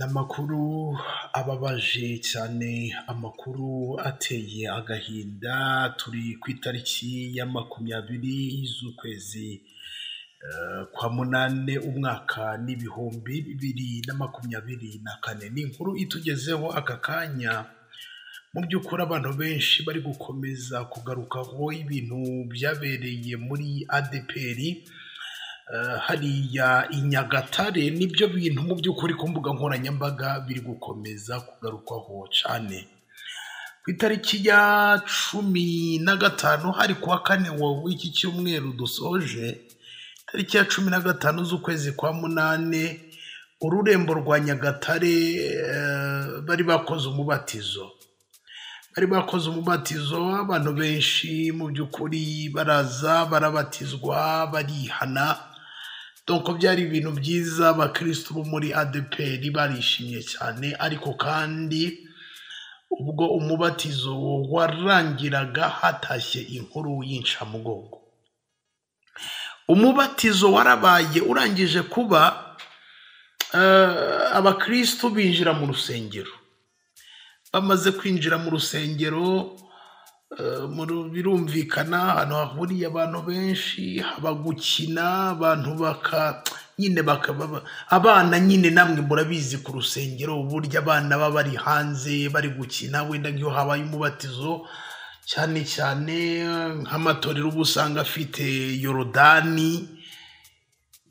Amakuru ababaje cyane, amakuru ateye agahinda. Turi ku itariki ya 20 z'ukwezi kwa munane umwaka n'ibihumbi 2024. Ni inkuru itugezeho aka kanya. Mu by'ukuri abantu benshi bari gukomeza kugarukaho ibintu byabereye muri ADPR hariya i Nyagatare. Nibyo bintu mu by'ukuri ku mbuga nkoranyambaga biri gukomeza kugarukwaho cyane. Ku itariki ya 15 hari kuwa kane w'iki cyumweru dusoje, tariki ya 15 z'ukwezi kwa munane, ururembo rwa Nyagatare bari bakoze umubatizo. Abantu benshi mu by'ukuri baraza barabatizwa barihana. Donc byari ibintu byiza, abakristo bo muri ADPR barishimye cyane. Ariko kandi ubwo umubatizo warangiraga hatashye inkuru y'incamugongo. Umubatizo warabaye, urangije kuba abakristo binjira mu rusengero. Bamaze kwinjira mu rusengero, birumvikana ahantu hahuriye abantu benshi, haba gukina, abantu abana nyine namwe murabizi ku rusengero uburyo abana baba bari hanze bari gukina. Wenda nk'iyo habaye umubatizo cyane cyane nk'amatorero uba usanga afite Yorodani.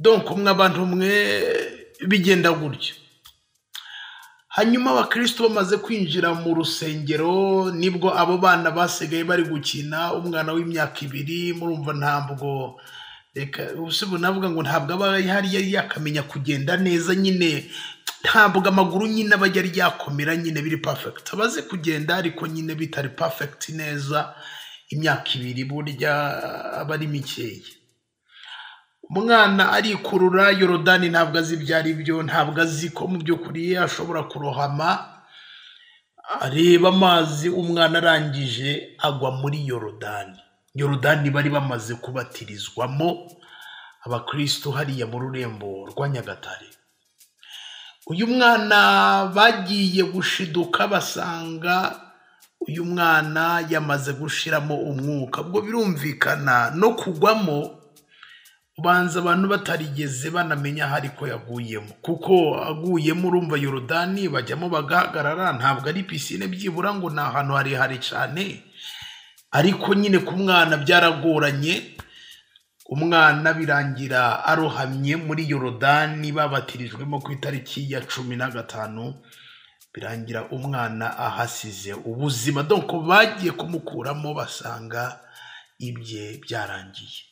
Donc abantu bigenda gutyo. Hanyuma abakristo bamaze kwinjira mu rusengero, nibwo abo bana basigaye bari gukina. Umwana w'imyaka 2, murumva ntabwo navuga ngo ntabwo aba yari yakamenya kugenda neza, nyine ntabwo amaguru nyine aba yari yakomera, nyine biri perfect. Abaze kugenda ariko nyine bitari perfect neza. Imyaka 2 burya aba ari mikeya. Umwana arikurura, Yorodani ntabwo azi ibyari byo, ntabwo azi ko mu by'ukuri ashobora kurohama. Areba amazi, umwana arangije agwa muri Yorodani bari bamaze kubatirizwamo abakristo hariya mu rurembo rwa Nyagatare. Uyu mwana bagiye gushiduka basanga uyu mwana yamaze gushiramo umwuka. Ubwo birumvikana no kugwamo ubanza abantu batarigeze banamenya hariko yaguyemo, kuko aguyemo urumva Yorodani bajyamo bagahagarara. Ntabwo ari piscine byibura ngo ni ahantu harehare cyane. Ariko nyine ku mwana byaragoranye. Umwana birangira arohamye muri Yorodani babatirijwemo ku itariki ya 15. Birangira umwana ahasize ubuzima. Donc bagiye kumukuramo basanga ibye byarangiye.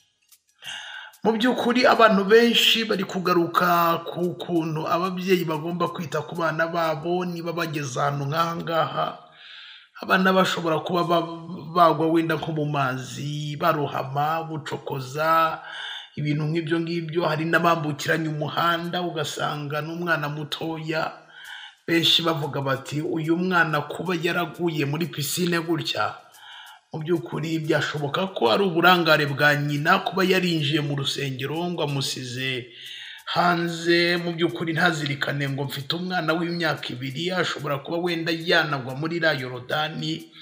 Mu by'ukuri abantu benshi bari kugaruka ku kuntu ababyeyi bagomba kwita ku bana babo. Niba bageze ahantu nk'ahangaha, abana bashobora kuba bagwa wenda nko mu mazi, barohama, bucokoza, ibintu nk'ibyo ngibyo. Hari n'abambukiranya umuhanda ugasanga n'umwana mutoya. Benshi bavuga bati uyu mwana kuba yaraguye muri piscine gutya, mu by'ukuri byashoboka ko ari uburangare bwa nyina kuba yarinjiye mu rusengero ngo amusize hanze. Mu by'ukuri ntazirikane ngo mfite umwana w'imyaka 2 ashobora kuba wenda yanagwa muri la Yorodani.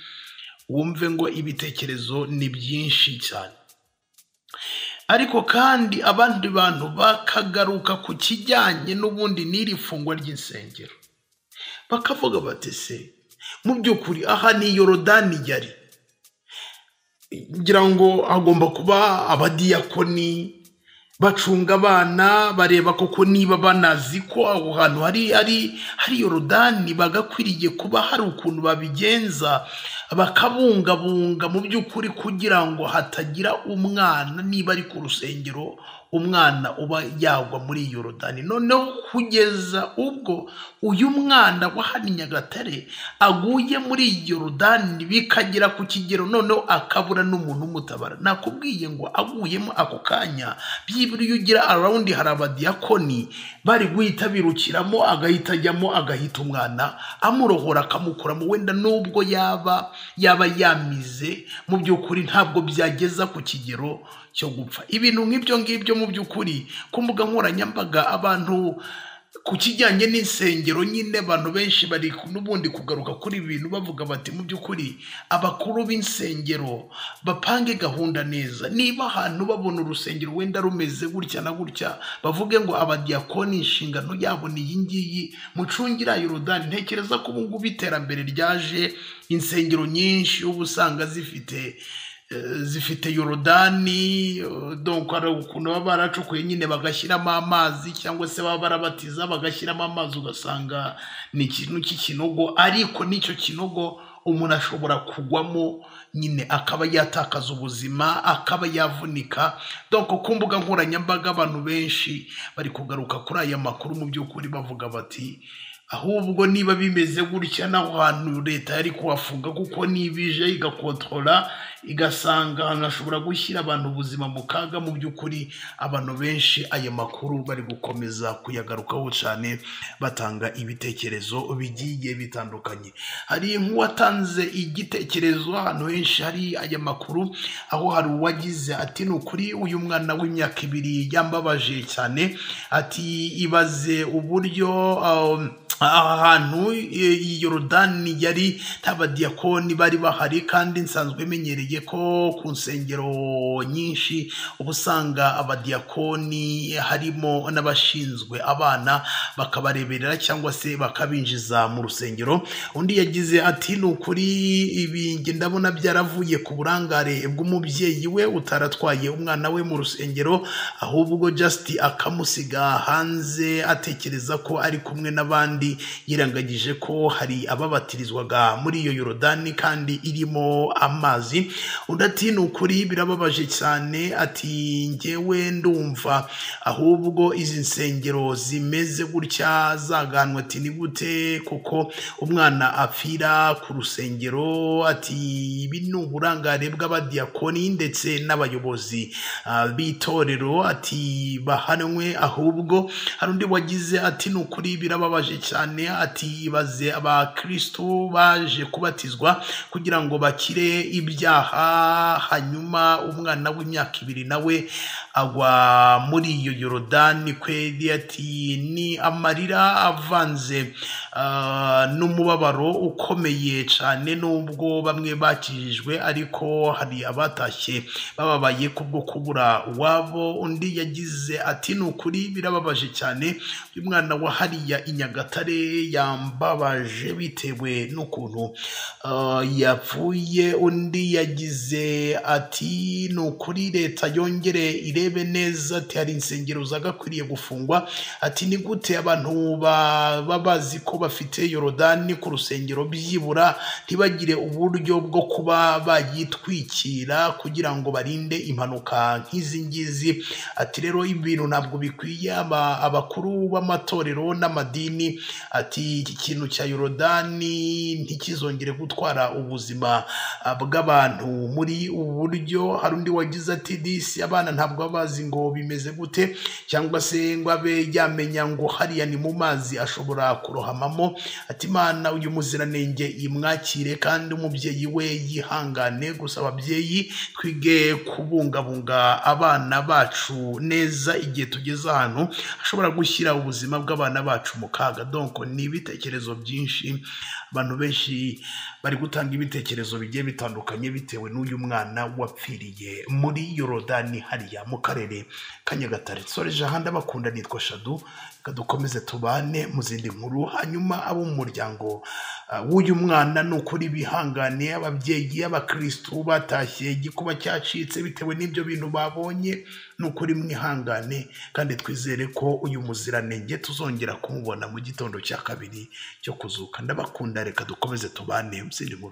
Wumve ngo ibitekerezo ni byinshi cyane. Ariko kandi abandi bantu bakagaruka ku kijyanye n'ubundi n'iri fungwa ry'insengero, bakavuga bati se mu by'ukuri aha ni Yorodani yari, ngira ngo agomba kuba abadiyakoni bacunga abana, bareba koko niba banazi ko aho hantu hari Yorodani, bagakwiriye kuba hari ukuntu babigenza bakabungabunga mu by'ukuri kugira ngo hatagira umwana, niba ari ku rusengero, umwana uba yagwa muri Yorodani. Noneho kugeza ubwo uyu mwana wa hano Nyagatare aguye muri Yorodani bikagera ku kigero noneho akabura n'umuntu umutabara. Nakubwiye ngo aguyemo ako kanya byibura iyo ugira around hari abadiyakoni bari guhita birukiramo, agahita ajyamo, agahita umwana amurohora akamukuramo. Wenda nubwo yaba yamize, mu by'ukuri ntabwo byageza ku kigero cyo gupfa. Ibintu nk'ibyo ngibyo mu by'ukuri ku mbuga nkoranyambaga abantu ku kijyanye n'insengero nyine abantu benshi bari n'ubundi kugaruka kuri ibi bintu bavuga bati mu by'ukuri abakuru b'insengero bapange gahunda neza, niba ahantu babona urusengero wenda rumeze gutya na gutya bavuge ngo abadiyakoni inshingano yabo ni iyi ngiyi, mucungira Yorodani. Ntekereza ko ubu ngubu iterambere ryaje, insengero nyinshi uba usanga zifite Yorodani, donc hari ukuntu baba baracukuye nyine bagashyiramo amazi, cyangwa se baba barabatiza bagashyiramo amazi ugasanga ni ikintu cy'ikinogo, ariko n'icyo kinogo umuntu ashobora kugwamo nyine akaba yatakaza ubuzima, akaba yavunika. Donc ku mbuga nkoranyambaga abantu benshi bari kugaruka kuri aya makuru mu by'ukuri bavuga bati ahubwo niba bimeze gutya naho hantu leta yari kuhafunga, kuko nibije igakontrola igasanga hashobora gushyira abantu ubuzima mu kaga. Mu by'ukuri abantu benshi aya makuru bari gukomeza kuyagarukaho cyane, batanga ibitekerezo bigiye bitandukanye. Hari nk'uwatanze igitekerezo ahantu henshi hari aya makuru, aho hari uwagize ati ni ukuri uyu mwana w'imyaka 2 yambabaje cyane, ati ibaze uburyo ahantu Yorodani yari ntabadiyakoni bari bahari, kandi nsanzwe menyereye ko ku nsengero nyinshi uba usanga abadiyakoni harimo n'abashinzwe abana bakabareberera cyangwa se bakabinjiza mu rusengero. Undi yagize ati ni ukuri ibi nge ndabona byaravuye ku burangare bw'umubyeyi we utaratwaye umwana we mu rusengero, ahubwo just akamusiga hanze atekereza ko ari kumwe n'abandi, yirangagije ko hari ababatirizwaga muri iyo Yorodani kandi irimo amazi. Undi ati ni ukuri birababaje cyane, ati ngewe ndumva ahubwo izi nsengero zimeze gutya zaganwa, ati ni gute kuko umwana apfira ku rusengero. Ati ibi ni uburangare bw'abadiyakoni ndetse n'abayobozi b'itorero, ati bahanwe. Ahubwo hari undi wagize ati ni ukuri birababaje cyane, ati ibaze abakristo baje kubatizwa kugira ngo bakire ibyaha, hanyuma umwana w'imyaka 2 nawe agwa muri iyo Yorodani kweli. Ati ni amarira avanze n'umubabaro ukomeye cyane, nubwo bamwe bakijijwe ariko hari abatashye bababaye kubwo kubura wabo. Undi yagize ati ni ukuri birababaje cyane, uyu mwana wa hariya i Nyagatare yambabaje bitewe n'ukuntu yapfuye. Undi yagize ati ni ukuri leta yongere irebe neza, ati hari insengero zagakwiriye gufungwa. Ati ni gute abantu babazi ko bafite Yorodani ku rusengero byibura ntibagire uburyo bwo kuba bayitwikira kugira ngo barinde impanuka nk'izi ngizi. Ati rero ibintu ntabwo bikwiye, abakuru b'amatorero n'amadini, ati iki kintu cya Yorodani ntikizongere gutwara ubuzima bw'abantu muri ubu buryo. Hari undi wagize ati disi abana ntabwo bazi ngo bimeze gute, cyangwa se ngo abe yamenya ngo hariya ni mu mazi ashobora kurohamamo. Ati Imana uyu muziranenge imwakire kandi umubyeyi we yihangane. Gusa ababyeyi twige kubungabunga abana bacu neza igihe tugeze ahantu ashobora gushyira ubuzima bw'abana bacu mu kaga. Donc ni ibitekerezo byinshi, abantu benshi bari gutanga ibitekerezo bigiye bitandukanye bitewe n'uyu mwana wapfiriye muri Yorodani hariya mu karere ka Nyagatare. Soreje ahandi abakunda, nitwa Shadu, dukomeze tubane mu zindi nkuru. Hanyuma abo mu muryango w'uyu mwana ni ukuri bihangane, ababyeyi abakristo batashye igikuba cyacitse bitewe n'ibyo bintu babonye, ni ukuri mwihangane kandi twizere ko uyu muziranenge tuzongera kumubona mu gitondo cya kabiri cyo kuzuka. Ndabakunda, reka dukomeze tubane mu zindi nkuru.